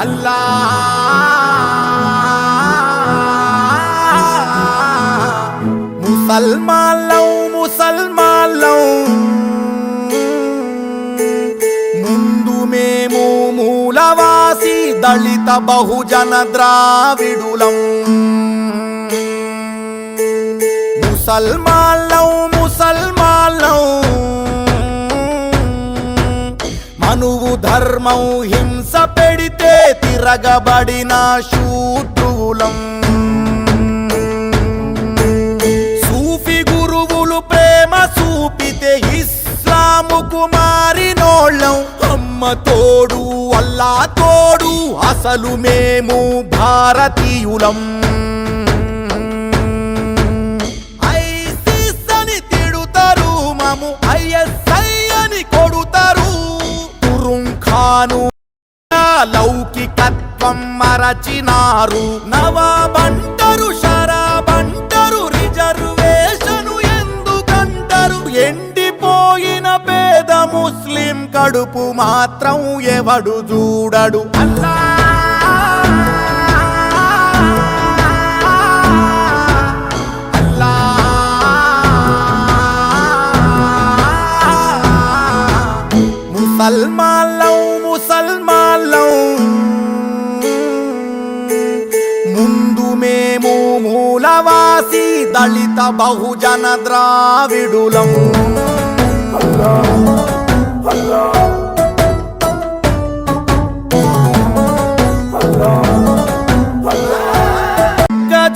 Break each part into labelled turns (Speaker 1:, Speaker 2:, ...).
Speaker 1: అల్లా ముసల్మాన్లం ముందు మేము మూలవాసి దళిత బహుజన ద్రావిడులం. ముసల్మాన్లం మనువు ధర్మం హింస పెడితే తిరగబడిన శూద్రులం. సూఫీ గురువులు ప్రేమ చూపితే ఇస్లాముకు మారినోళ్ళం. అమ్మ తోడు అల్లా తోడు అసలు మేము భారతీయులం. ఐసిస్ అని తిడుతారు మము ఐఎస్ఐ అని కొడుతారు. తురుంఖాను లౌకికత్వం మరచినారు. నవాబంటరు షరాబంటరు రిజర్వేషను ఎందుకంటారు. ఎండిపోయిన పేద ముస్లిం కడుపు మాత్రం ఎవడు చూడడు. అల్లా ముసల్మాన్లం ముందు మేము మూలవాసి దళిత బహుజన ద్రావిడులం.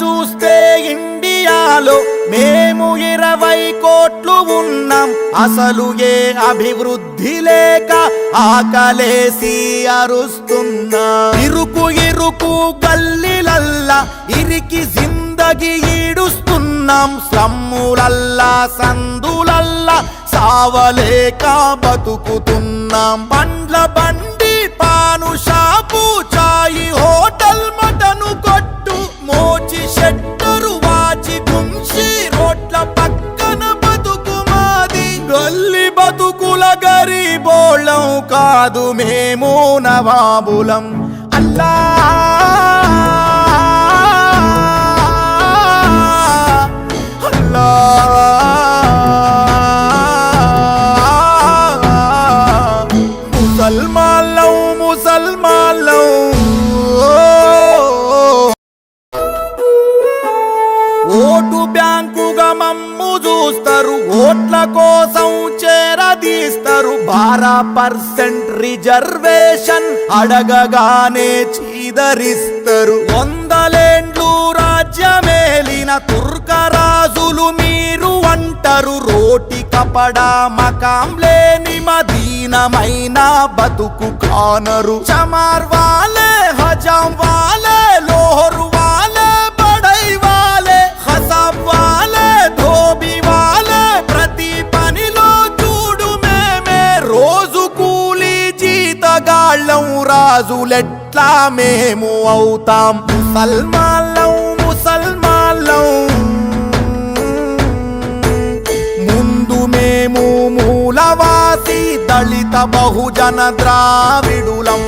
Speaker 1: చూస్తే ఇండియాలో మేము 20 కోట్లు ఉన్నాం. అసలు ఏ అభివృద్ధి లేక ఆకలేసి అరుస్తున్నా. ఇరుకు గల్లీలల్లా ఇరికి జిందగీ ఈడుస్తున్నాం. స్లమ్ములల్లా సందులల్లా సావలేక బతుకుతున్నాం. పండ్ల బండి పాను షాపు చాయి హోటల్ మటను కొట్టు మోచి షెట్టరు వాచి గుంసి రోడ్ల పక్కన బతుకు మాది. గల్లి బతుకుల గరీబోళ్ళం కాదు మేము నవాబులం. అల్లా అల్లా ముసల్మాన్లం ఓటు బ్యాంకుగా మమ్ము చూస్తారు. ఓట్ల కోసం చేరదీస్తారు. 12% రిజర్వేషన్ అడగగానే చీదరిస్తారు. 100 రాజ్యమేలిన తుర్కరాజులు మీరు అంటారు. రోటి కపడా మకాం లేని మదీనమైన బతుకు కానరు. చమార్ వాలే హజాం వాలే లోహరు వాలే బడై వాలే హసాబ్ వాలే ధోబి వాలే ప్రతి పనిలో చూడు మేమే. రోజు కూలి జీతగాళ్ళం రాజులెట్లా మేము అవుతాం. ముసల్మాన్లం ముందు మేము మూలవాసి దళిత బహుజన ద్రావిడులం.